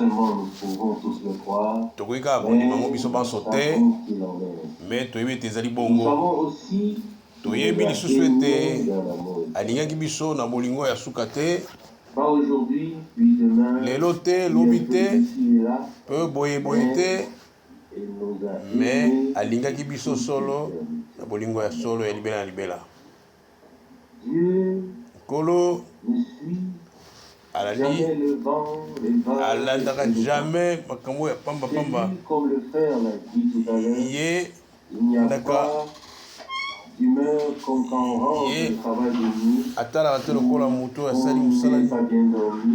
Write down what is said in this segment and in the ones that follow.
seulement nous pouvons tous le croire, mais nous savons qu'il en est. Nous savons aussi qu'il nous a aimés dans l'amour. Pas aujourd'hui, puis demain, ici et là, il nous a aimés. Dieu ne suit jamais le vent, les vagues, jamais comme le fer l'a dit tout à l'heure. Il n'y a pas d'humeur comme quand on rentre du travail de nuit. On n'est pas bien dormi.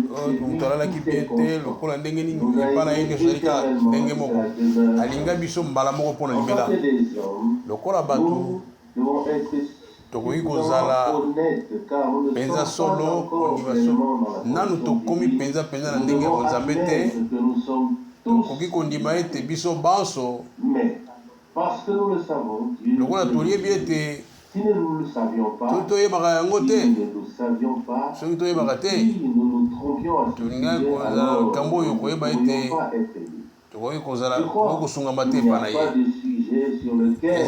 Nous devons être honnêtes, car nous ne sommes pas encore vraiment dans la position nous devons admettre que nous sommes tous mais parce que nous le savons, Dieu si nous ne le savions pas, si nous ne le savions pas, si nous nous trompions à ce sujet, alors nous ne pourrions pas être élus. Je crois qu'il n'y a pas de sujet sur lequel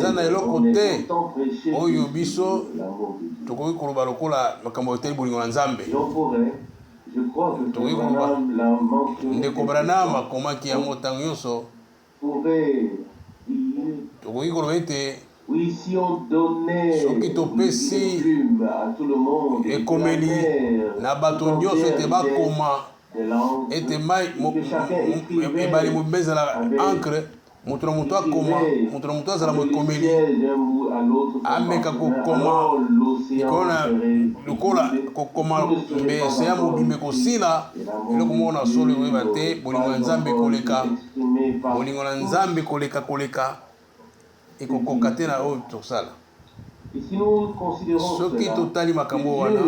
on est autant prêché que l'amour de Dieu. Et on pourrait, je crois que Branham l'a mentionné, pourrait dire, oui, si on donnait une plume à tout le monde, et de langue, et que chacun écrivait avec ameka kokoma nikona lukola kokoma mbese ya mobimbe kosila eloko moko na solo koyeba te bolingo ya nzambe koleka bolingo na nzambe koleka ekokoka te na oyo tosala soki totali makambo wana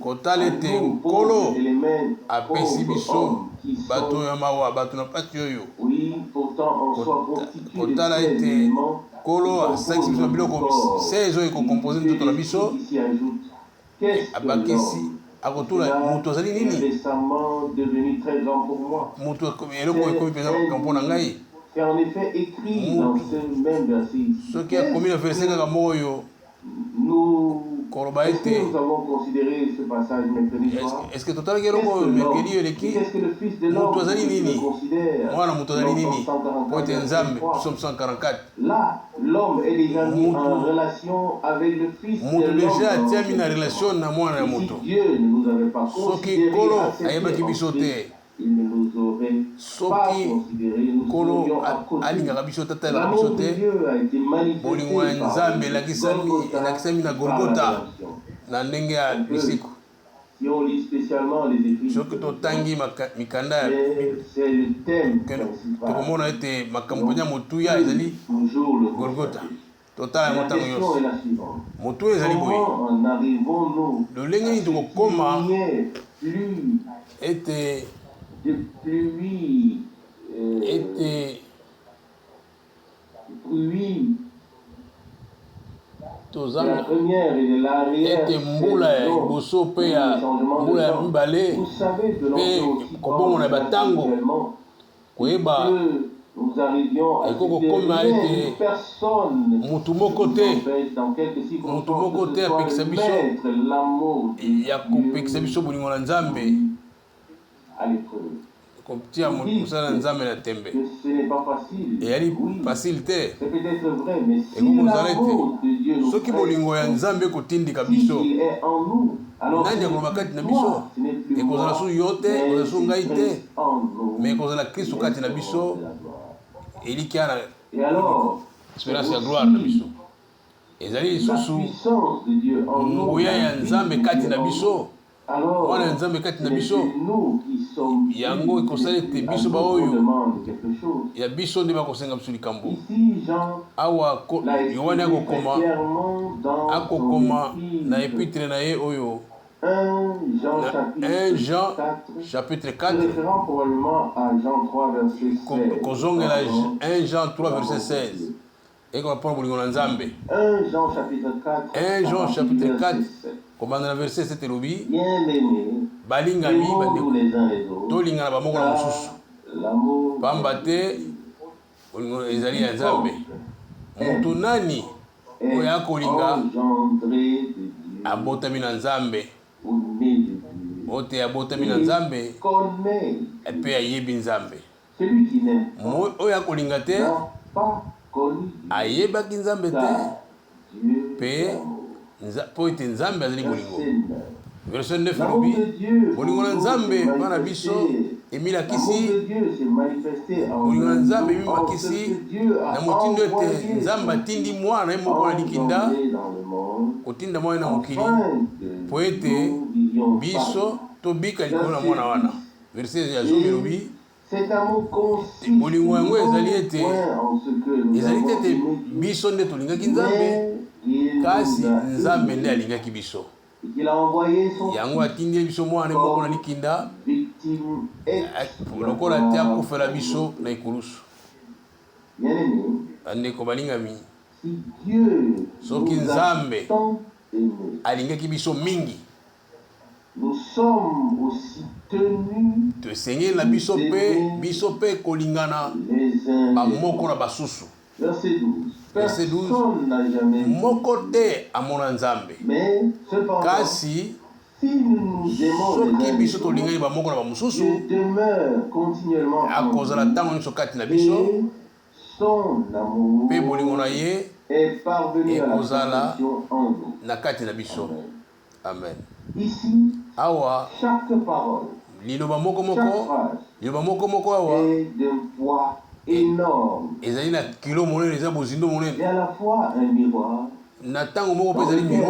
kotala ete nkolo apesi biso bato ya mawa bato na pasi oyo kotala ete nkolo asalisi biso biloko 16 oyo ekokompose nzoto na biso abakisi akotula moto azali nini moto eloko ekomi mpenza kampo na ngai en effet écrit dans ce même verset. Ce qui a commis le verset que nous avons considéré ce passage mercredi soir. Est-ce que total qu'est-ce que le Fils de l'homme considère? Psaume 144. Là, l'homme est déjà mis en relation avec le Fils de l'homme. Si Dieu ne nous avait pas considéré à cette il ne nous aurait pas considéré, nous serions à côté. L'amour de Dieu a été manifesté par Golgotha. Si on lit spécialement les Écritures, c'est le thème principal. Toujours le Golgotha. La question est la suivante. Comment en arrivons-nous à ce qu'il n'y ait plus de pluie, de la première et de l'arrière saison, vous savez que l'on peut aussi prendre actuellement que nous arrivions à une personne dans quelques circonstances mettre l'amour de Dieu à l'épreuve. Que ce n'est pas facile. Oui, c'est peut-être vrai, mais si l'amour de Dieu nous presse, s'il est en nous, alors ce n'est plus toi, ce n'est plus moi, mais il reste en nous. Et alors, espérance ya gloire na biso ezali lisusu nguya ya nzambe kati na biso mwana ya nzambe kati na biso yango ekosala ete biso baoyo ya biso nde bakosenga biso likambo awa yohani akokoma na epitre na ye oyo 1 Jean chapitre 4 kozongela 1 Jean 3 verset 16 eko mpona bolingo na nzambe 1 Jean chapitre 4 kobanda na verset 7 elobi balingami les uns les autres. tolingana bamoko na mosusu L'amour pamba te bolingo ezali ya nzambe mutu nani oyo akolinga engendré de Dieu, abotami na nzambe ou né de Dieu. ote abotami na nzambe Connaît mpe ayebi nzambe celui qui n'aime oyo akolinga te n'a pas connu Dieu. ayebaki nzambe te Car Dieu mpe est amour. mpo ete nzambe azali bolingo. Verset 9. Verset 9 L'amour elobi de Dieu bolingo na nzambe s'est mpa na biso manifesté. emilakisi L'amour de Dieu s'est manifesté en bolingo na nzambe nous, en ce ebimakisi que Dieu a na motindo ete envoyé nzambe atindi mwana ye moko na likinda engendré dans le monde, kotinda mwana na mokili afin po que ete nous vivions biso tobika likolo na mwana wana. Verset ya zomi elobi cet amour consiste bolingo yango ezali ete point en ce que nous ezali te avons ete aimé Dieu, biso nde tolingaki nzambe mais il kasi nous a nzambe aimés nde alingaki biso et qu'il a envoyé son yango atindi ye biso mwana ye moko na likinda victime lokola te akufela biso na ekulusu. Bien-aimé, bandeko balingami si Dieu soki nous a nzambe tant aimés, alingaki biso mingi nous sommes aussi tenus tosengeli na biso mpe kolingana les uns les autres. bamoko na basusu. Verset 12. Verset 12. Personne n'a jamais vu, moko te amona nzambe mais cependant, kasi si nous nous aimons les soki uns biso les tolingani autres, bamoko na bamosusu Dieu demeure continuellement en akozala nous, ntango nyonso kati na biso et son amour mpe bolingo na ye est parvenu à la ekozala perfection en nous. na kati na biso. Amen. Amen. Ici, awa chaque parole, liloba chaque moko phrase liloba moko awa est d'un poids énorme ezali na kilo monene, eza bozindo et monene, à la fois un miroir na ntango moko mpe dans ezali lequel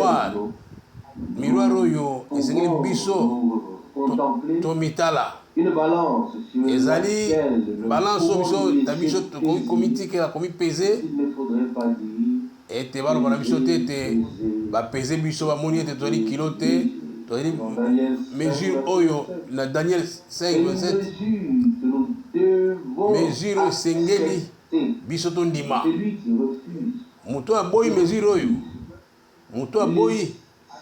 miroir oyo esengeli biso nous contempler, tomitala, une balance sur ezali laquelle nous balance oyo pouvons biso na biso laisser peser. komitikela komipeze Il ne faudrait pas dire ete baloba na biso te ete bapeze biso bamoni ete tozali kilo te, tozali dans Daniel 5, mesure verset oyo 7. na Daniel 5 C'est 27 une mesure que nous devons mesure oyo esengeli accepter. biso tondima. Celui qui refuse moto aboyi mesure oyo, moto aboyi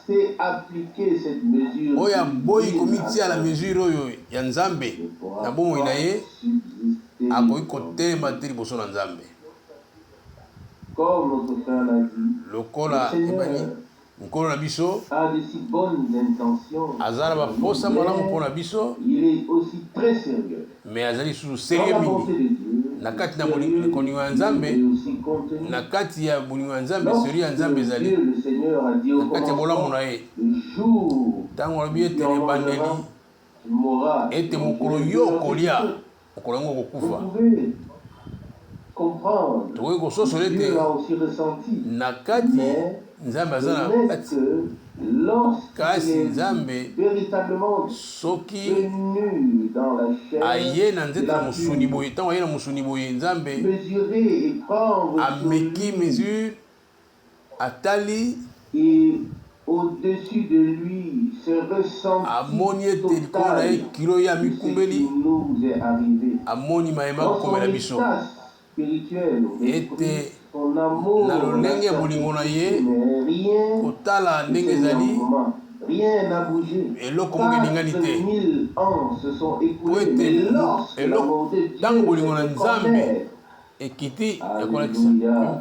c'est appliquer cette mesure oyo aboyi divine komitia la à mesure oyo ya nzambe na bomoi na ye subsister akoki kotelema te liboso na nzambe. comme notre frère l'a dit. Lokola Le ebani Seigneur nkolo na biso a de si bonnes intentions. aza na baposa malamu mpo na biso, Il est aussi très sérieux. me azali susu Dans serie la bonté mingi de Dieu, na kati na sérieux bolingo ya est nzambe, aussi contenu. na kati ya bolingo ya nzambe, Lorsque seri ya nzambe ezali Dieu, le Seigneur, a dit au na kati ya bolamu commencement, na ye le jour ntango alobi ete tu en ebandeli mangeras, tu mourras. ete Donc, mokolo Dieu yo a okolia fait mokolo yango Vous okokufa. pouvez comprendre. Tokoki kososola Dieu ete l'a aussi ressenti. na kati Mais nzambe aza na n'est kati, que lorsqu'il kasi est nzambe véritablement soki venu dans la chair, aye na nzete il a na pu mosuni boye, ntango aye na mosuni boye nzambe mesurer et prendre sur ameki lui, mesure, atali et au-dessus de lui se ressenti amoni ete likolo na ye kilo ye de ce qui amikumbeli, nous est arrivé. amoni mayema Dans son kokomela biso état spirituel, au esprit, ete son amour, na lolenge ya la bolingo na ye mais rien kotala ndenge ne s'est mis en ezali mouvement. Rien n'a bougé. eloko moko elingani te 4000 ans se sont po écoulés, ete mais lorsque l'amour de Dieu ntango bolingo na s'est nzambe fait ekiti ya Alléluia. kolakisa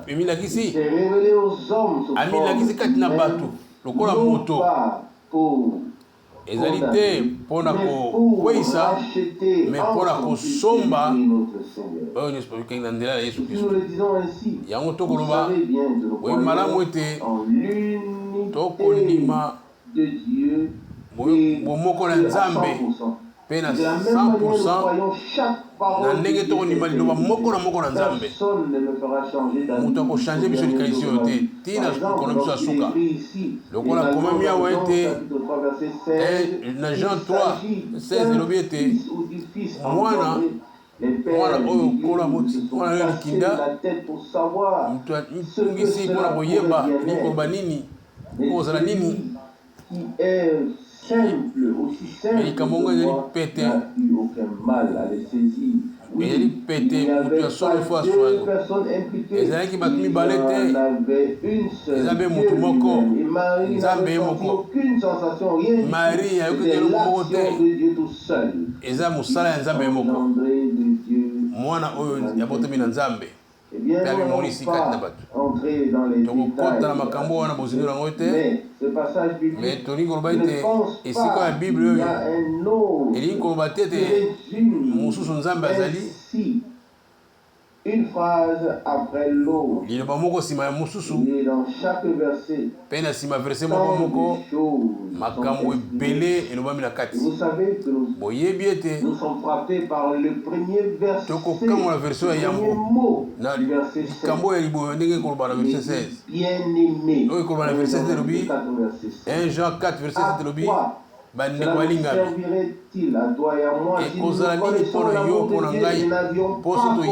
emilakisi s'est révélé aux hommes sous amilakisi kati na bato lokola non moto, pas pour ezali te mpona kokweyisa me mpona kosomba oyo nyonso tokengi na nzela ya Yesu Kristo. Yango tokoloba oyo malamu ete tokondima bomoko na nzambe mpe na 100% na ndenge tokondima liloba moko na moko na nzambe. Moto akochange biso likanisi oyo te ntina kono biso asuka lokola komami awa ete na Jean 3:16 elobi ete mwana oyo kola mwana oyo likinda moto mitungisi mpona koyeba nini koloba nini kozala nini simple, aussi simple Mais comme on a pété, n'a eu aucun mal à les saisir. Oui, il n'y avait pas deux personnes impliquées. Il y en avait une seule. Dieu lui-même. Et Marie n'avait senti aucune sensation, rien du tout. C'était l'action de Dieu tout seul. Engendré de Dieu. Eh bien, nous n'allons pas entrer dans les détails. Mais ce passage biblique, je ne pense pas qu'il y a un autre qui résume ainsi une phrase après l'autre. Et dans chaque verset, tant de choses sont expliquées. Vous savez que nous sommes frappés par le premier verset, le premier mot du verset 16. Bien-aimé. 1 Jean 4, verset 7. Cela nous servirait-il à toi et à moi si nous connaissons l'amour de Dieu et n'avions pas compris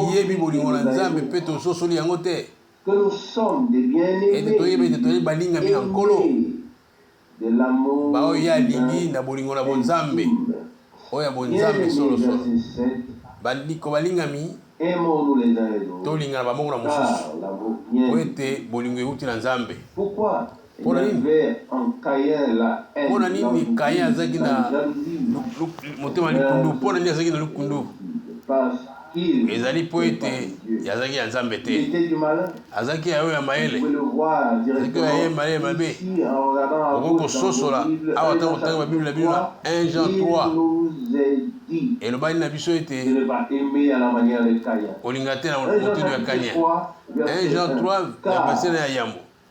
que nous sommes des bien-aimés, aimés de l'amour intime. Aimons-nous les uns les autres, car l'amour vient. Pourquoi? Il y avait en Caïn la haine, parce qu'il était du malin. Vous pouvez le voir directement ici en regardant la Bible, 1 Jean 3, il nous est dit de ne pas aimer à la manière de Caïn. 1 Jean 3, verset 1.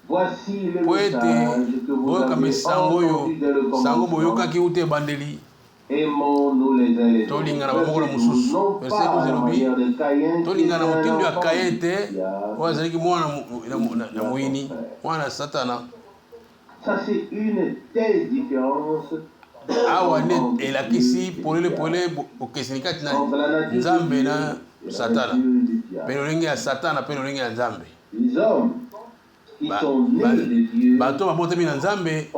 Voici le message que vous avez entendu dès le commencement. Aimons-nous les uns les autres. Non pas à la manière de Caïn, qui était un enfant. Ça c'est une telle différence awa net elakisi polele entre la nature de Dieu et Satana. Pe lolenge ya Satana pe lolenge ya Nzambe. Les hommes qui sont nés de Dieu bato babotami na Nzambe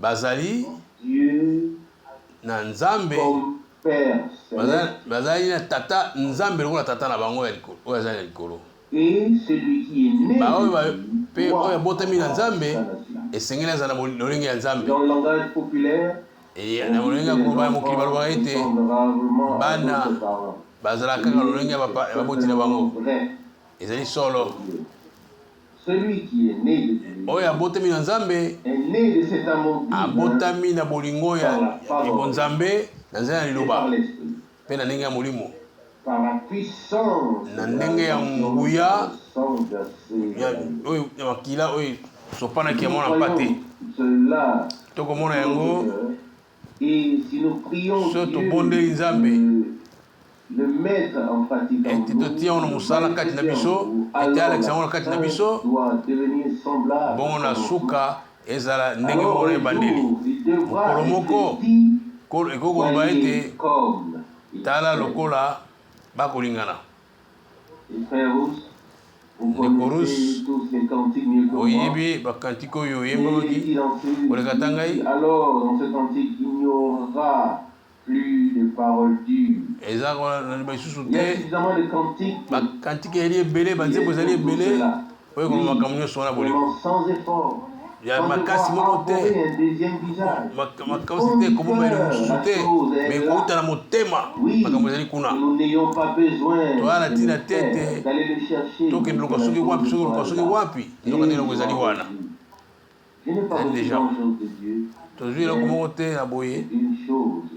bazali Dieu na Nzambe bazali na tata Nzambe lokola tata na bango oyo azali na likolo. Et celui qui est né pe oyo abotami na Nzambe esengeli azala na lolenge ya Nzambe. Dans le langage populaire, na lolenge ya koloba ya mokili balobaka ete bana bazala kaka lolenge ya baboti na bango ezali solo. Celui qui est né de Dieu oyo abotami na Nzambe est né de cet amour divin, abotami na bolingo ya Nzambe na nzela ya liloba pe na ndenge ya molimo par la puissance na ndenge ya nguya oyo ya makila oyo sopanaki ya mwana mpate tokomona yango so tobondeli Nzambe le mettre en pratique en nous, ete totia na mosala kati na biso ete alakisa yango na kati na biso bongo na suka ezala ndenge moko na ebandeli mokolo moko ekokoloba ete tala lokola bakolingana. Nekorus oyebi bakantike oyo oyembamaki koleka ngai plus de paroles dures. Il y a suffisamment de cantiques. Vraiment sans effort. Il y a ma casse un deuxième visage. Oui, nous n'ayons pas besoin d'aller le chercher. Je n'ai pas besoin de Dieu. Une chose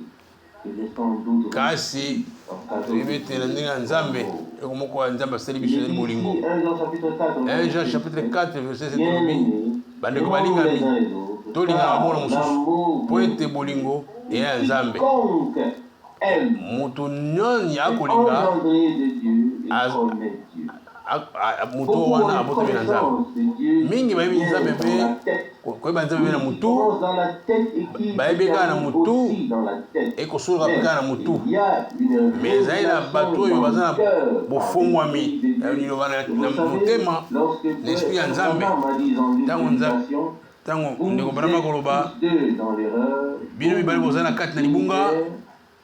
que je sans doute kasi toyebete na ndenge ya Nzambe eloko moko ya Nzambe asali biso ezali bolingo. 1 Jean chapitre 4 verset 7 bandeko balingami tolingaka mona mosusu po ete bolingo eya ya Nzambe. Moto nyonso akolinga moto wana abotami na Nzambe mingi bayebi Nzambe mpe koyeba Nzambe mpe na mutu bayebi kaka na mutu ekosoloka mpe kaka na mutu me ezali na bato oyo baza na bofongwami liloba na motema na esprit ya Nzambe ntango tango vous ndeko barama koloba êtes deux dans l'erreur, bino mibali bozala kati na libunga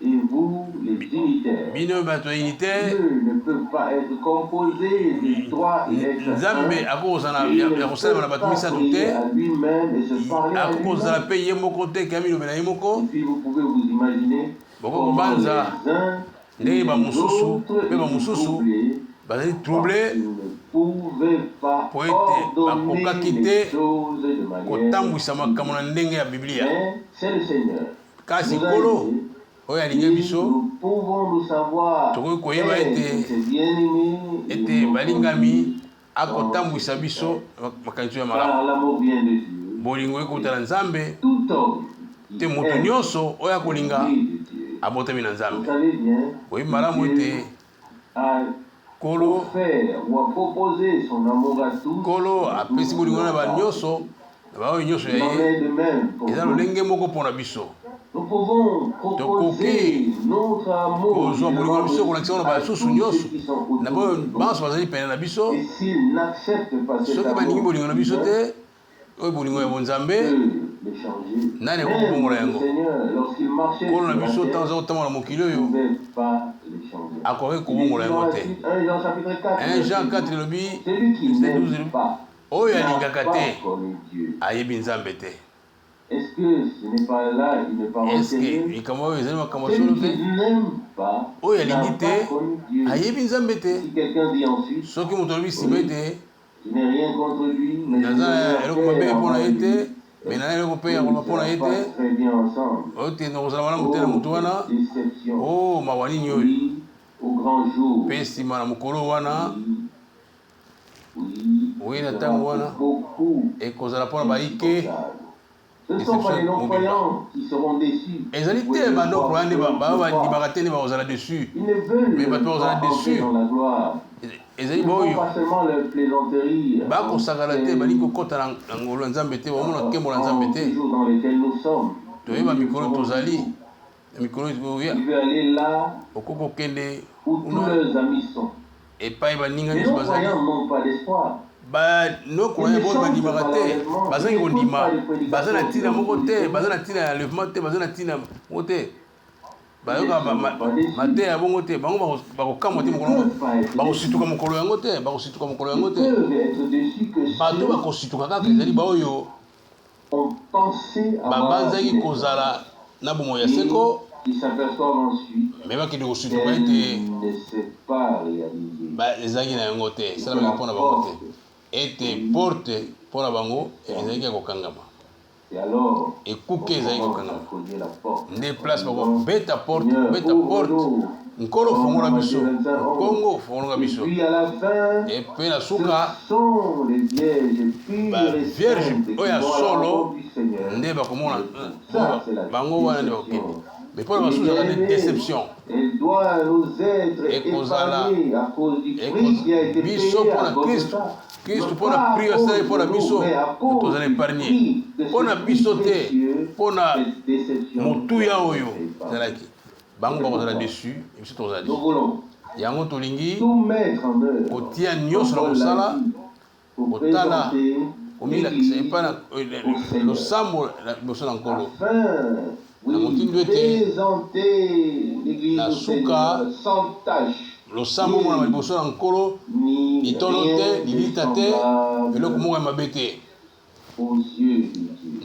et vous les unitaires. bino bato ya unitaire Dieu ne peut pas être composé de trois et être nzambe un. akozala Il ne ya kosalema na peut bato pas misato prier te à lui-même et se parler à akozala lui-même. mpe ye moko te kami lobela ye moko Et puis vous pouvez vous imaginer Boko comment kubanza, les uns ndenge et les bamosusu autres mpe étaient bamosusu troublés bazali parce trouble qu'ils ne pouvaient pas po ete ordonner bakokaki les te choses de manière. kotambwisa makambo na ndenge ya biblia Mais c'est le Seigneur. kasi Nous a nkolo aidés. oyo alingi Et biso nous pouvons nous savoir tokoki koyeba ete ses bien-aimés et ete nos balingami conduits akotambwisa biso makanisi ya malamu par l'amour vient de Dieu. bolingo ekouta na nzambe Tout homme qui te moto aime nyonso oyo akolinga est né de Dieu. abotami na Vous nzambe savez bien, oyebi malamu Dieu ete a nkolo offert ou a proposé son amour à tous. nkolo apesi bolingo na banyonso na baoyo nyonso ya Il en ye est de même pour eza nous. lolenge moko mpo na biso Nous pouvons proposer notre amour kozwa bolingo na biso kolakisa ngo na à basusu tous nyonso ceux qui sont na autour baoyo de nous. banso bazali pene na biso Et s'ils n'acceptent pas cet soki balingi amour, bolingo na biso te oyo bolingo ya bonzambe les changer. nani Même akokobongola le yango Seigneur, lorsqu'il marchait nkolo na sur la biso terre, ntango aza kotambola mokili ne oyo pouvait pas les changer. akoki Il est kobongola dit dans yango la te suite, 1 Jean chapitre 4, 1 Jean 4 elobi celui qui verset n'aime 12 pas oyo n'a alingaka pas te connu Dieu. ayebi nzambe te Est-ce que ce n'est pas là une parole eske sérieuse? likambo oyo ezali makambo ya solo Celui te qui n'aime pas oyo n'a alingi pas te connu Dieu. ayebi nzambe te Si quelqu'un dit ensuite, soki moto alobi nsima ete je n'ai rien contre lui, mais je naza ne eloko mabe mpo na ye lui. te me naza eloko mpe ya koloba mpo na ye Pas te très bien ensemble. oyo te nakozala malamu te na motu wana Déception. o mawa nini oyo Oui, au grand jour. mpe nsima na mokolo wana Oui, na ntango wana beaucoup. ekozala mpo na baike Ce ne sont pas les non-croyants qui seront déçus. ezali te bandoko wana nde bandimaka te nde bakozala dessus Ils ne veulent Mais bato pas bazala entrer déçus. dans la gloire. ezali Ils ne font baoyo pas seulement leur plaisanterie. bakosakana te balingi kokɔta na ngolo ya nzambe te bamona nkembo na nzambe te Les jours dans lesquels nous sommes. toyeba mikolo tozali na mikolo oya Il veut aller là okoki kokende où tous kuna leurs amis sont. epai baninga Les nyonso bazali non-croyants n'ont pas d'espoir. banokoya boyo bandimaka te bazali kondima baza na ntina moko te baza na ntina ya levement te baza na ntina moko te bayokaka mateya ya bongo te bango bakokamwa te mokolo bakosituka mokolo yango te bakosituka mokolo yango Ils te peuvent être déçus que bato ceux bakosituka kaka ezali baoyo ont pensé avoir babanzaki kozala na bomoi ya seko qui s'aperçoivent ensuite me bakende kosituka qu'elle ete ne s'est pas réalisée. ezalaki na yango te esalamaki mpo na bango te ete porte mpo na bango ezalaki ya kokangama Et alors, ekuke ezalaki on kokangama commence à cogner la porte. nde place bakobeta porte Seigneur, beta porte ouvre-nous. nkolo fongola biso kongo fongola Et biso puis à la fin, epe na suka ce sont les vierges pures et bavierge saintes qui vont oyo ya à la solo rencontre du Seigneur. nde bakomona Ça, c'est la bango wana nde bakokende déception. me mpo na basusu ezaka nde déception Elle doit nous être ekozala épargnée à cause du prix qui a été payé biso mpo à na kristu Golgotha. kristu mpo na pri asali mpo na biso tozala épargne mpo na biso te mpo na motuya oyo ezalaki bango bakozala déçu biso tozala Nous déçu voulons yango tolingi tout mettre en œuvre kotia nyonso na kosala pour kotala présenter komilakisa epai na losambo liboso na nkolo na motindo ete na suka losambo mona na liboso na nkolo litono te lilita te eloko moko ya mabe te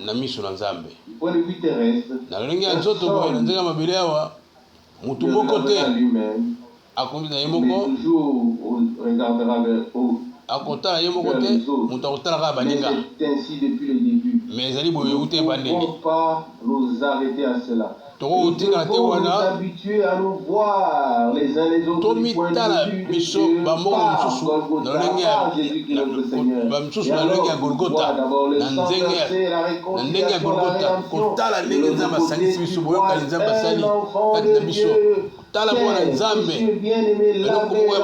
na miso na nzambe na lolenge ya nzoto boye na nzenge ya mabele awa motu moko te akomi na ye moko akotala ye moko te moto akotala kaka baninga mais ezali boye euti ebandeli tokokotikala te wana tomitala biso bamoko mosusu na lolenge bamisusu na lolenge ya golgota na ndenge ya golgota kotala ndenge nzambe asangisi biso boyokani nzambe asali kati na biso tala mwana nzambe eloko moko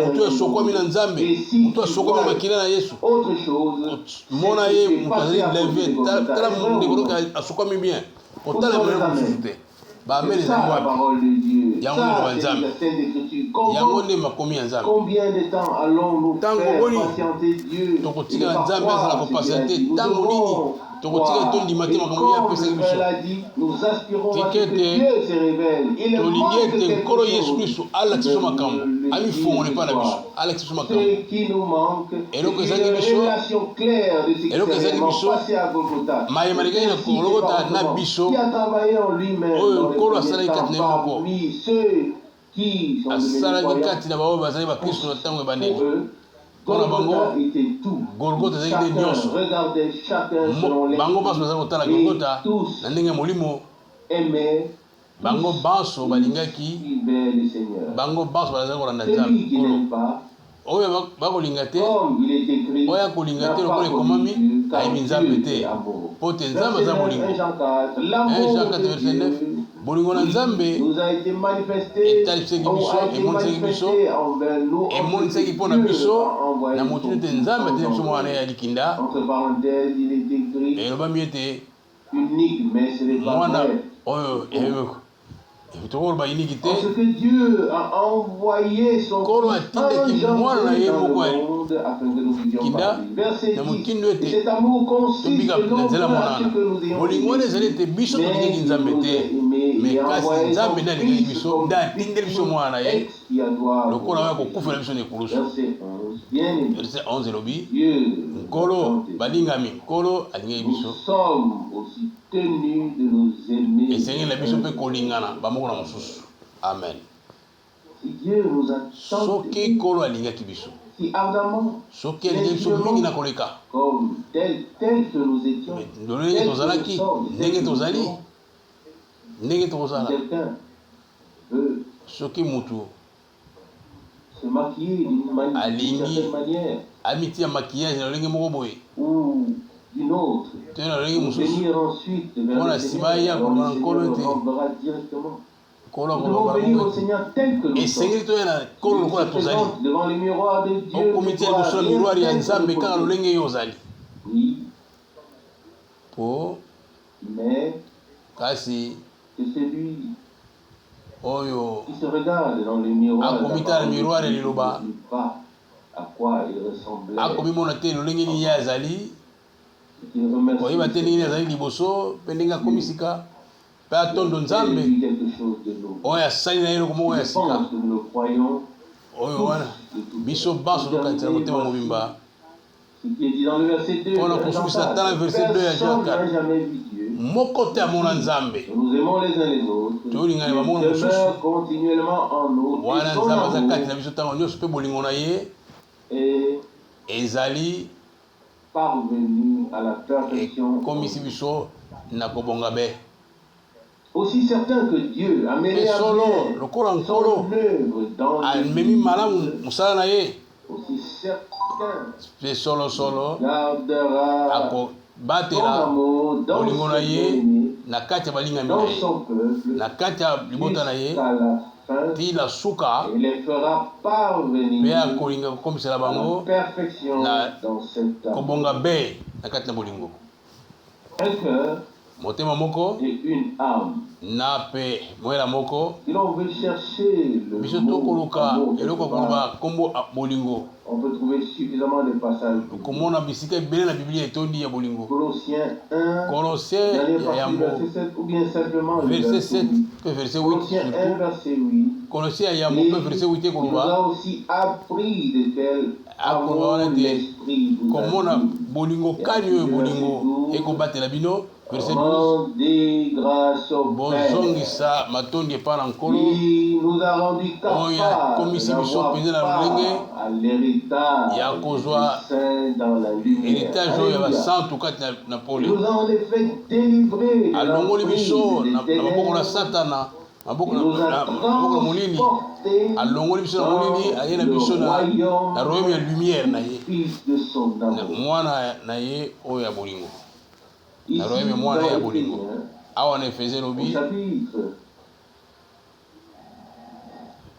motu asokwami na nzambe motu asokwami na makila na yesu mona ye moto azali leve tala ndeko loka asokwami bien kotala meloko mosusu te bamele ezali wapi yango nde loba nzambe yango nde makomi ya nzambe ntango boni tokotikala nzambe azala kopasiya te ntango nini croire. Et comme le frère l'a dit, nous aspirons à ce que Dieu se révèle. Il est manque quelque chose. Ce qui nous manque, c'est une révélation claire de ce qui s'est vraiment passé à Golgotha. Qui a travaillé en lui-même dans les premiers temps parmi ceux qui sont devenus croyants. Pour eux, Golgotha était tout. Chacun regardait chacun selon les et tous aimaient, tous suivaient le Seigneur. Celui qui n'aime pas, comme il est écrit, n'a pas connu Dieu, car Dieu est amour. Verset 1 Jean 4, l'amour de Dieu nous a été manifesté envers nous entre parenthèses, il est écrit unique, mais ce n'est pas vrai. Parce que Dieu a envoyé son Fils engendré dans le monde afin que nous vivions par lui. Verset 10. Et cet amour consiste non pas à ce que nous ayons aimé, mais il a envoyé son Fils comme victime expiatoire. Verset 11. Bien aimé. Dieu nous sommes aussi tenus de nous aimer. Amen. Si Dieu nous a tant aimés, si ardemment, comme tel que nous étions, tel que nous sommes, quelqu'un veut se maquiller d'une certaine manière ou d'une autre, venir ensuite vers le Seigneur, le rendra directement. Nous devons venir au Seigneur tel que nous sommes. Il se présente devant le miroir de Dieu. Oui. Mais que celui qui se regarde dans le miroir ne dit pas à quoi il ressemblait. Il remercie quelque chose de nous. Je pense que nous le croyons. Ce qui est dit dans le verset 2, personne n'a jamais vu Dieu. Nous aimons les uns les autres. Dieu demeure continuellement en nous. Et son amour est parvenu à la perfection. Aussi certain que Dieu a mené à bien son œuvre dans le monde, aussi certain gardera son amour dans son peuple jusqu'à la fin et les fera parvenir à la perfection dans cet amour. Un cœur et une âme. Si l'on veut chercher le mot amour, on peut trouver suffisamment de passages. Colossiens 1, verset 7, ou bien simplement le verset 8. Colossiens 1, verset 8. Il nous a aussi appris de quel amour l'Esprit vous a dit. Rendez grâce au Père. Il nous a rendu capables d'avoir part à l'héritage du Saint dans la lumière. Il nous a en effet délivrés de l'emprise des ténèbres. Il nous a transportés dans le royaume du Fils de son amour. Ici, dans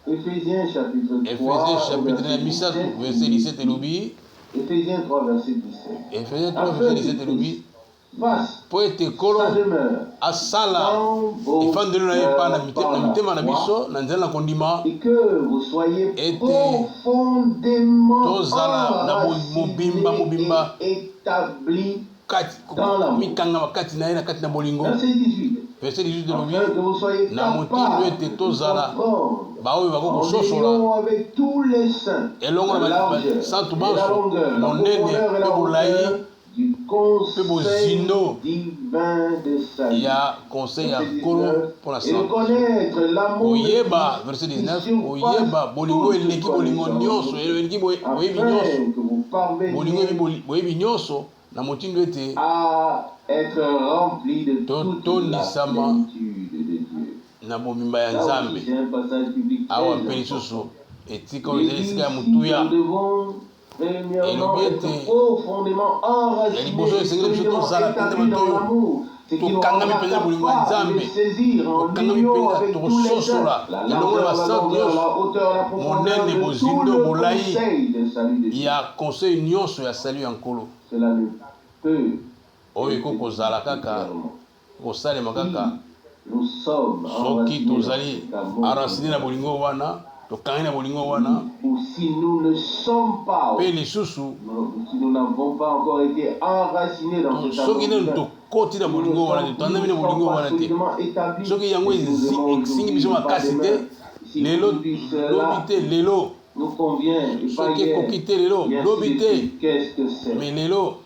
Éphésiens chapitre 3, verset 17. Éphésiens 3, verset 17. Afin que Christ fasse sa demeure dans vos cœurs et que vous soyez profondément enracinés et établis dans l'amour. Verset 18. Verset 18 Afin que vous soyez capables de comprendre en union avec tous les saints la largeur, la longueur, la profondeur et la hauteur du conseil divin de salut. Il y a conseil à Kolo pour la et de connaître l'amour Oyeba, verset 19, Oyeba, bolingo eleki bolingo nyonso, eleki boyebi nyonso, na motindo ete à être rempli de toute la plénitude de Dieu. Na bomimba ya Nzambe. C'est un passage biblique très Awa important. pelisusu etika Il dit ozeli ici, sika mutuya. nous devons premièrement être profondément enracinés, solidement établis dans l'amour. Ce qui nous rendra capable de saisir en union avec tous les saints la largeur, la longueur, la hauteur, la profondeur de tout le conseil de salut de Dieu. Il y a conseil nyonso ya salut en Kolo. Cela ne peut Oyo kozala kaka kosalema kaka nous sommes soki tozali enraciné na bolingo wana tokangi na bolingo wana ou si nous ne sommes pas pe lisusu si nous n'avons pas encore été enracinés dans cet soki nanu amour, tokoti na bolingo wana te tandami na bolingo wana te soki yango esingi biso makasi te lelo lobi te lelo nous convient soki ekoki te lelo lobi te qu'est-ce que c'est? mais lelo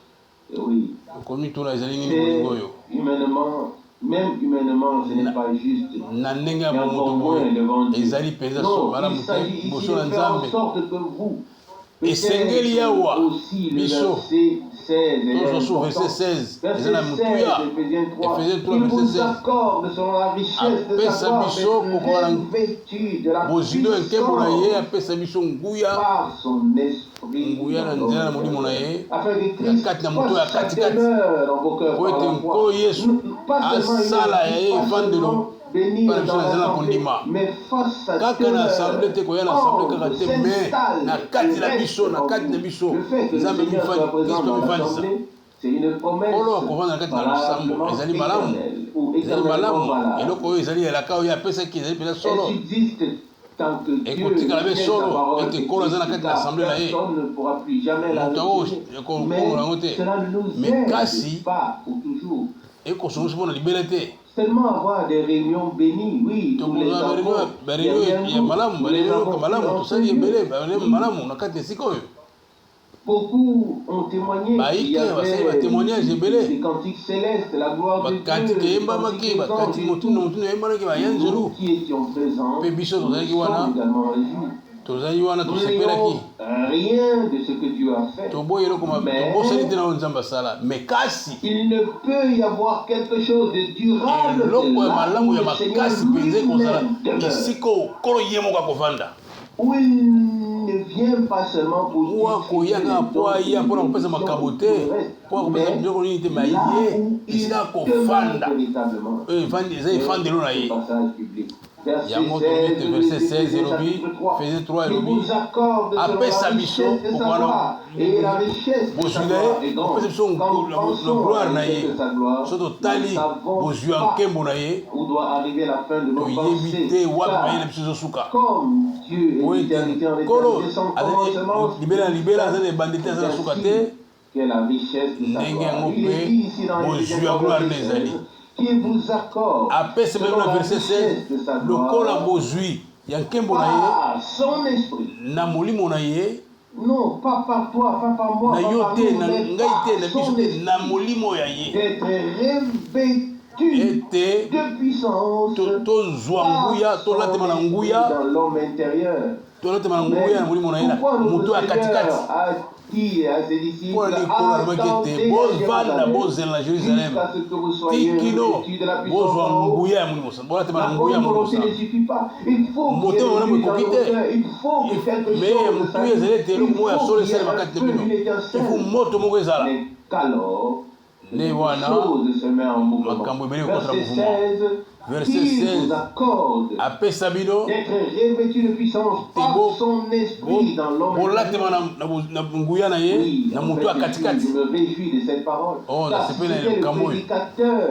Oui, okomi tuna ezali nini bolingo oyo humainement, même humainement, ce n'est pas juste. na ndenge ya bomoto boyo ezali mpenza malamu te boso na Nzambe esengeli yawa biso tozosu verset 16 eza na motuya Ephésiens 3 verset 16 apesa biso kokola bozwi oyo nkembo na ye apesa biso nguya na nzela na molimo na ye na kati na moto ya katikati po ete nkolo Yesu asala ya ye evandelo mpona biso na nzela na kondima kaka na asamble te koya na asamble kaka te me na kati na biso Nzambe mifandisa kolo akovanda na kati na losambo ezali malamu eloko oyo ezali elaka oyo apesaki ezali mpenza solo ekotikala be solo ete kolo aza na kati na asamble na ye moto yango ekokongola yango te me kasi ekosongosi mpo na libele te seulement avoir des réunions bénies, oui, tous les enfants. Beaucoup ont témoigné qu'il y avait des cantiques célestes, la gloire de Dieu, nous qui étions présents, nous sommes également réjouis. N'oublions rien de ce que Dieu a fait. Mais il ne peut y avoir quelque chose de durable là où le Seigneur lui-même demeure. Où il ne vient pas seulement pour dire mais là où il véritablement. Passage biblique. Verset 16 elobi, Ephésiens 3 elobi, apesa biso kokwana bozwi na gloire na ye so totali bozwi ya nkembo na ye toyebi te wapi maye na biso ezosuka po ete nkolo libela na libela aza na ebandi te aza na suka te ndenge yango mpe bozwi ya gloire na ezali apesa mpe na verset 16 lokola bozwi ya nkembo na ye na molimo na ye non pas par toi, pas par moi, na yo te na ngai te na biso te na molimo ya ye d'être revêtu ete de puissance tozwa nguya tolatema na nguya dans l'homme intérieur. tolatema na nguya na molimo na ye na moto ya katikati mpo na likolo alobaki ete bovanda bozela na Jérusalem tikino bozwa nguya ya molimo bolatema na nguya ya molimo motema malamu ekoki te me ya motuya ezali ete eloko moko ya solo esalema kati na bino ifu moto moko ezala nde wana makambo ebele ekotala mouvement verset 16 apesa bino bolatema na nguya na ye na moto ya katikati nasepeli na likambo oyo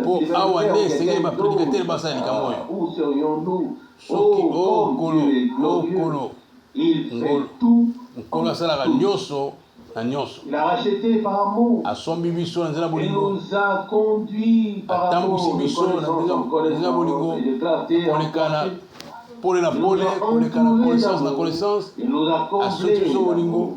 mpo awa nde esengeli baprédicatere basala likambo oyo soki okolo nkolo asalaka nyonso Il a racheté par amour. Il nous a conduits par amour de connaissance en connaissance et de clarté en clarté. Il nous a entourés d'amour. Il nous a comblés d'amour.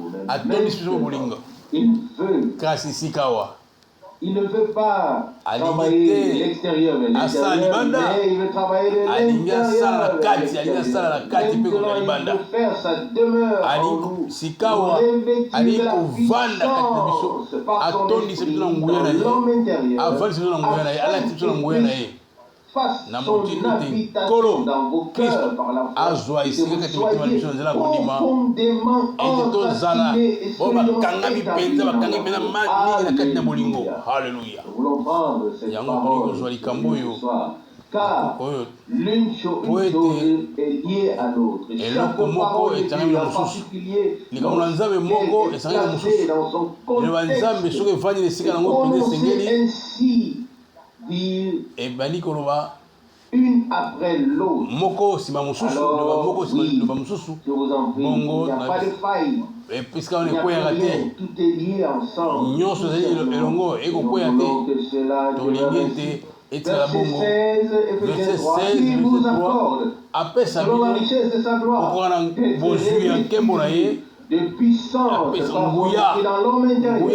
Il ne veut pas travailler de l'extérieur vers l'intérieur, mais il veut travailler de l'intérieur vers l'extérieur. Maintenant, il veut faire sa demeure en nous, revêtir de la puissance par son esprit dans l'homme intérieur, afin qu'il fasse son habitation dans vos cœurs par la foi, et que vous soyez profondément enracinés et solidement établis dans Alléluia. Nous voulons prendre cette parole ce soir, car l'une chose est liée à l'autre. Chaque parole de Dieu en particulier est placée dans son contexte. Prononcez ainsi dire une après l'autre. Alors, oui, je vous en prie, il n'y a pas de faille. Il n'y a plus rien, tout est lié ensemble. Nous voulons que cela devienne verset 16, Ephésiens 3, il vous accorde, selon la richesse de sa gloire, de puissance dans l'homme intérieur.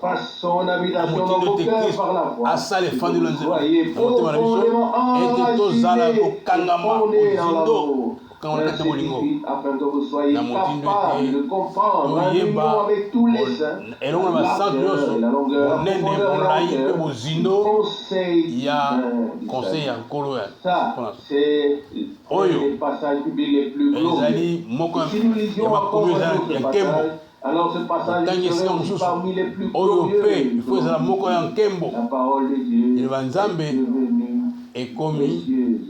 Fasse son habitation dans vos cœurs par la foi. Soyez profondément enracinés et fondés dans l'amour. Verset 18, afin que vous soyez capables de comprendre en union avec tous les saints la largeur et la longueur, conseil ça, c'est les passages bibliques les plus glorieux. Si nous lisions encore un autre passage, alors ce passage est parmi les plus glorieux. La parole de Dieu est devenue précieuse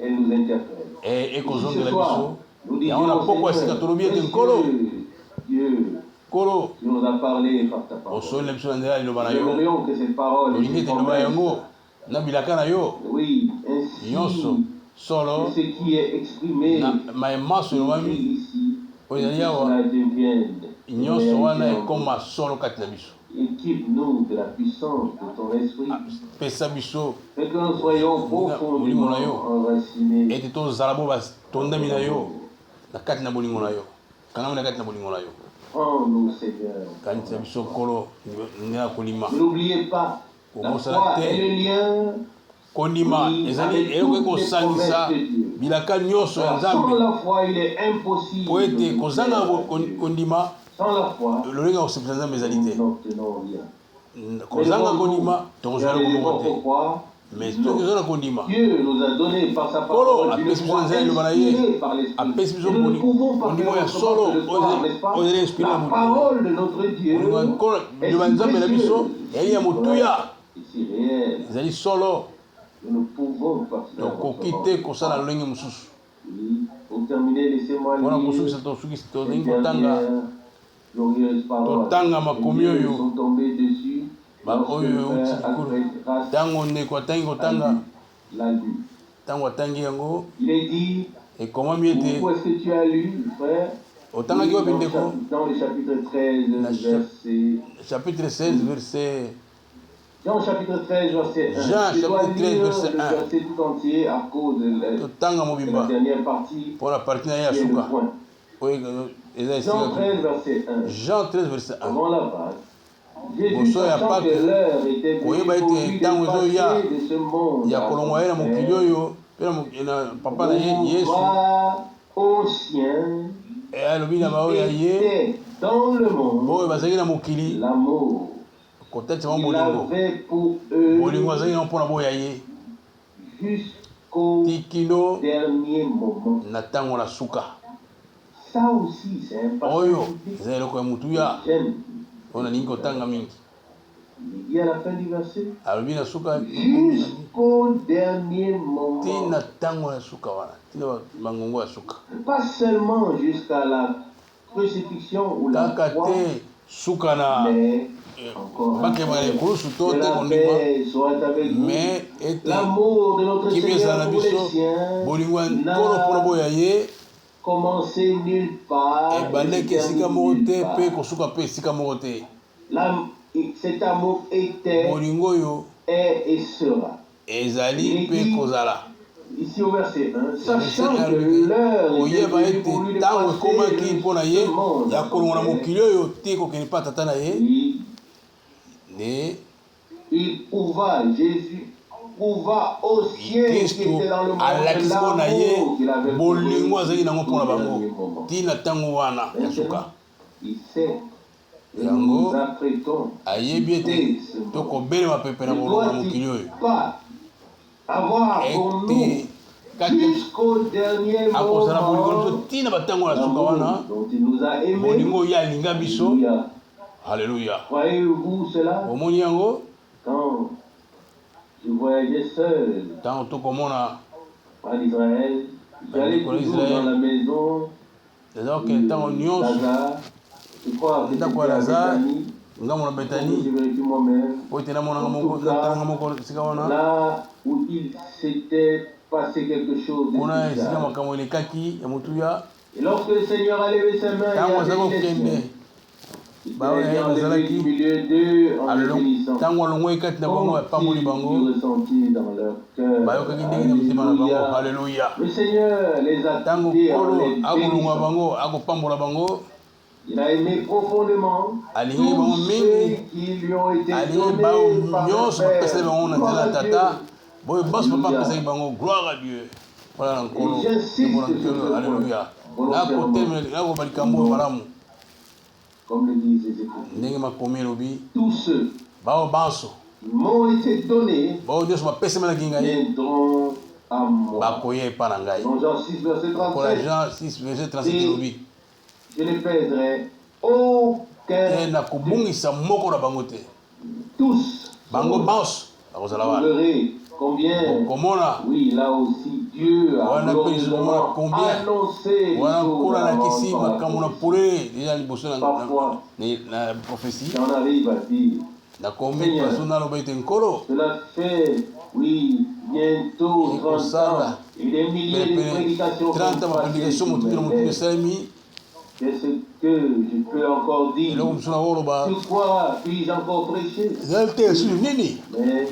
elle nous interpelle. Et ce soir, nous disons Dieu nous a parlé par ta parole. Nous aimerions que cette parole oui, ainsi que ce qui est exprimé ici, cela devienne équipe-nous de la puissance de ton esprit. Fais que nous soyons profondément enracinés. Prends-nous, Seigneur. N'oubliez pas, la foi est le lien avec toutes les promesses de Dieu. Sans la foi, il est impossible. Sans la foi, nous n'obtenons rien. Mais Dieu nous a donné par sa parole une foi inspirée par l'Esprit. Et nous ne pouvons pas faire autrement que de croire, n'est-ce pas? La parole de notre Dieu est précieuse. Et c'est réel. Nous ne pouvons pas faire autrement. Pour terminer, laissez-moi lire glorieuse parole. Les sont tombés dessus. L'a lu. Il est dit, pourquoi est-ce que tu as lu, frère? Dans le chapitre 13, verset... Jean chapitre 13, verset 1. Je dois lire le verset tout entier à cause de la dernière partie qui est le point. Jean 13, verset 1. Jean 13, verset 1. Avant la base, Jésus, sachant que l'heure était venue pour lui de passer de ce monde va aux siens qui étaient dans le monde l'amour qu'il avait pour eux jusqu'au dernier moment. Ça aussi, c'est un passage biblique. J'aime. Il dit à la fin du verset, jusqu'au dernier moment. Pas seulement jusqu'à la crucifixion ou la croix, mais encore que la paix soit avec vous. L'amour de notre Seigneur pour les siens n'a commencé nulle part. ebandaki esika moko te mpe kosuka mpe esika moko te. Cet amour était, bolingo oyo est et sera. ezali mpe kozala. Ici au verset 1, sachant que l'heure était venue pour lui de passer mpo na ye ya kolonga na mokili oyo te kokende mpe tata na ye. Il prouva, Jésus prouva aux siens qui étaient dans le monde l'amour qu'il avait bolingo azali nango mpona bango ntina ntango wana ya suka. Il sait que nous yango nous apprêtons ayebi ete tokobelema pepe na bolongo na mokili oyo avoir pour nous jusqu'au dernier akozala bolingo moment nyonso ntina batango ya suka wana dont il nous a aimés. bolingo oyo alinga biso. Alléluia. Croyez-vous cela? omoni yango quand je voyageais seul ntango tokomona en Israël, j'allais toujours dans la maison ezalaki ntango nyonso ndako ya lazare ngambo na betani po ete namonanga moko esika wana là où il s'était passé quelque chose de kuna esika bizarre. makambo elekaki ya motuya Et lorsque le Seigneur a levé ses mains, ntango il a azalaki béni les kokende siens. baoyo Il a yaye levé bazalaki du milieu d'eux en les bénissant. ntango alongwaki kati na bango apamboli bango Comme s'ils ressentaient dans leur cœur. bayokaki ndenge na motema na bango. Alléluia. Halleluya. Le Seigneur les a ntango quittés en nkolo les akolongwa bénissant. bango akopambola bango Il a aimé profondément alingi bango tous mingi ceux qui lui ont été alingi bao donnés par le nyonso Père. bapesaki bango na nzela ya tata boyo baso papa apesaki bango gloire à Dieu mpona na nkolo mpona nkolo. Alléluia. nakoba likambo oyo malamu Comme le disent les Écritures. ndenge makomi elobi Tous ceux bao banso qui m'ont été donnés bao nyonso bapesamelaki ngai viendront à moi. bakoya epa na ngai. Dans Jean 6, verset kola 37, Jean 6 verset 37 elobi je ne perdrai aucun. nakobungisa moko na bango te. Tous. Bango banso bakozala Vous wana verrez combien, komona oui, là aussi, Dieu a wana mpe lizokomona combien annoncé les wana choses kola avant nakisi par la makambo na prophétie. polele deja liboso Parfois, na prophétie J'en arrive à dire, nakomi Seigneur, paso naloba ete nkolo cela fait, oui, bientôt 30 ans, et des milliers de prédications 30 sont maprédication passées motuki na sur mes motuki lèvres. esalemi Qu'est-ce que je peux encore dire? eloko mosusu nakoloba Sur quoi puis-je encore prêcher? ezali te esili nini Mais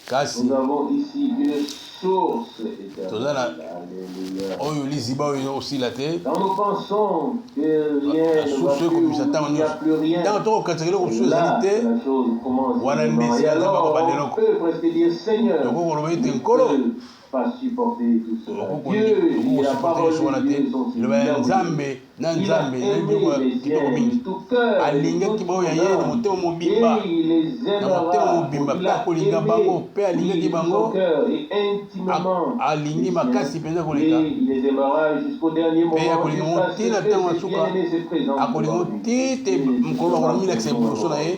kasi nous avons ici une source éternelle. tozala Alléluia. oyo liziba oyo osila te Quand nous pensons que rien ne va source oyo plus, komisa ntango il n'y a nyonso plus rien, ntango tokokatisaka eloko mosusu là, ezali te la chose commence wana vraiment. ndesi Et aza alors, bakoba on eloko peut presque dire, Seigneur, tokokoloba ete je ne nkolo peux pas supporter tout cela. Dieu, et la parole okokosuporte wana de te Dieu sont si liloba ya merveilleuses. nzambe na Il a nzambe na aimé biloko ya les kitoko siens de mingi tout cœur, et de alingaki toute bao ya son ye na âme. motema Et mobimba il les na motema aimera. mobimba Il mpe a akolinga bango mpe aimé alingaki oui, de bango son cœur et intimement. alingi makasi mpenza Et koleka il les aimera jusqu'au dernier mpe moment, akolinga ngo jusqu'à ce ntina que ntango ya ses suka bien-aimés se présentent akolinga ngo devant lui. ti te mokolo bakola milakisa liboso na ye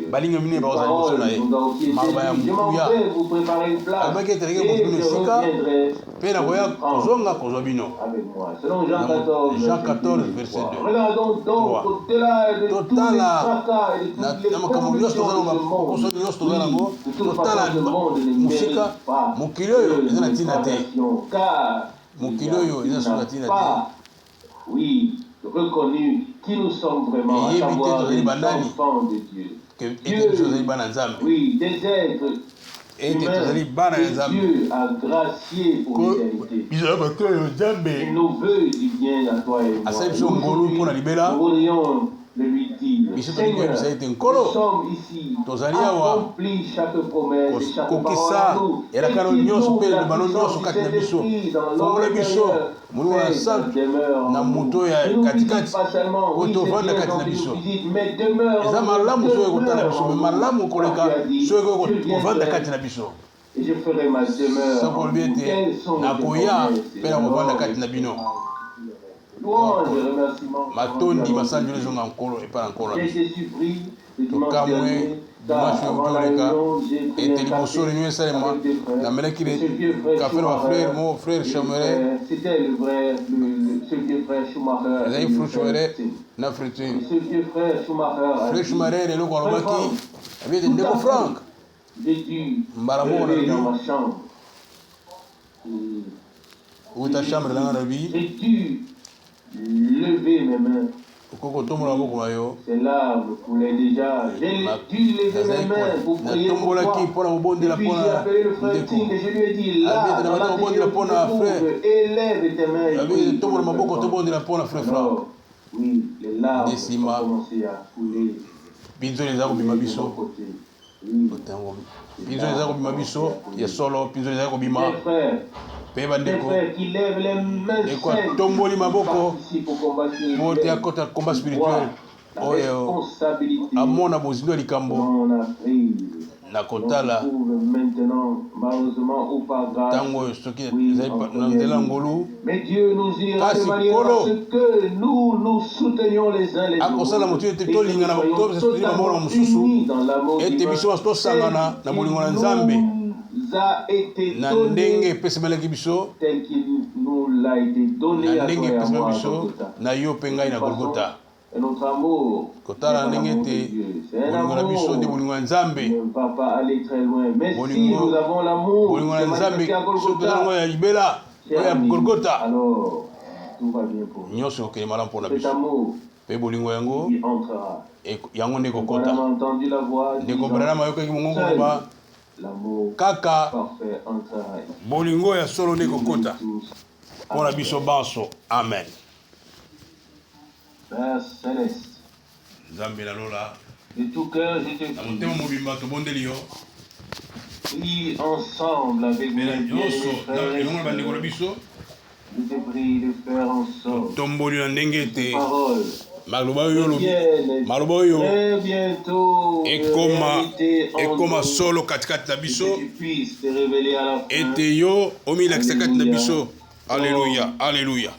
balinga mine bakozala liboso na ye maloba ya motuya alobaki ete aleki kozwa bino esika mpe nakoya kozonga kozwa bino. Avec moi. Selon Jean 14, Jean 14 verset 2. Regardons donc au-delà de tous les fracas et de toutes les na makambo nyonso toza nango kokoso nyonso toza nango totala mosika mokili oyo eza na ntina te mokili oyo eza soki na ntina te oui, reconnu qui nous sommes vraiment, à savoir les enfants de Dieu. ete biso tozali bana nzambe Oui, des êtres ete tozali bana ya nzambe Dieu a gracié pour l'éternité. biso ya bato oyo nzambe Il nous veut du bien à toi et moi. asali biso ngolu mpo na libela Nous voudrions de lui dire, biso tolingi Seigneur, koyebisa ete nous nkolo sommes ici, tozali awa accomplis chaque promesse et chaque parole kokisa à nous. elakano nyonso mpe libano nyonso kati na biso fongola biso molimo na santu na moto ya katikati po tovanda kati na biso eza malamu soki ekotala biso me malamu koleka soki kovanda kati na biso soko olobi ete nakoya mpe nakovanda kati na bino matondi masanjolo ezonga nkolo epai na nkolo na biso tokamwe dimanche oyo toleka ete liboso réunion esalema namelaki kafe na bafrère mo frère chamere ezali frère chamere na frère chamere eloko alobaki abi ete ndeko frank mbala moko na lobi outa chambre nanga na lobi lever mes mains. C'est là, je voulais déjà. J'ai dû lever mes mains pour prier pour toi. Puis j'ai appelé le frère Ting et je lui ai dit, là, dans la élève tes mains et prie. Alors, oui, les larmes ont commencé à couler. Pinzo les armes bima biso. Pinzo les armes bima biso. Ya solo pinzo les armes bima. Des frères qui lèvent les mains saintes. Tomboli maboko. Pour te accorder le combat spirituel. Oyo. Amona bozindo likambo. Na kotala. Maintenant, malheureusement ou pas grave. Tango stoki nandela ngolu. Mais Dieu nous ira de manière à ce que nous soutenions les uns les autres. Akosala motu te to lingana to esprit na mona mususu. Ete biso to sangana na bolingo na Nzambe. Na ndenge pesemelaki biso. Tel qu'il nous l'a été donné à toi biso na yo pengai na Golgotha. Et notre amour, kotala ndenge te bolingo na biso nde bolingo na Nzambe. Ne va pas aller très loin. Mais si nous avons l'amour, bolingo na Nzambe soto ya libela ya Golgotha. Alors tout va bien pour nous. Nyonso okeli malamu mpona biso. Cet amour pe bolingo yango yango nde kokota. On a entendu la voix. Ndeko Branham ayokaki mongongo koloba kaka bolingo ya solo nde kokota mpona biso banso. Amen. Père Céleste, Nzambe nalola de tout cœur je te na motema mobimba tobondeli yo. Prie ensemble avec mes frères et sœurs. Je te prie de faire en sorte tomboli na ndenge ete parole maloba oyo ekoma solo katikati na biso ete yo omilakisa kati na biso. Alléluia, alléluia.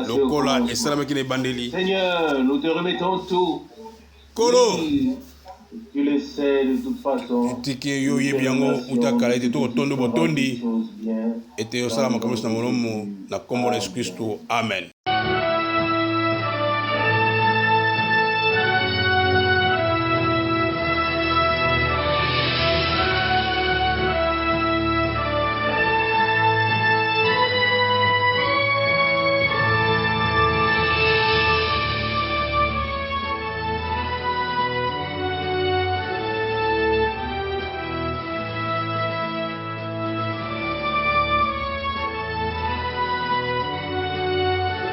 Lokola esalamaki na ebandeli. Seigneur, nous te remettons tout. Kolo tu le sais de toute façon. Tiki yo yebi yango utakala ete to tondo botondi ete osala makambo na molomo na kombo la Yesu Kristo. Amen.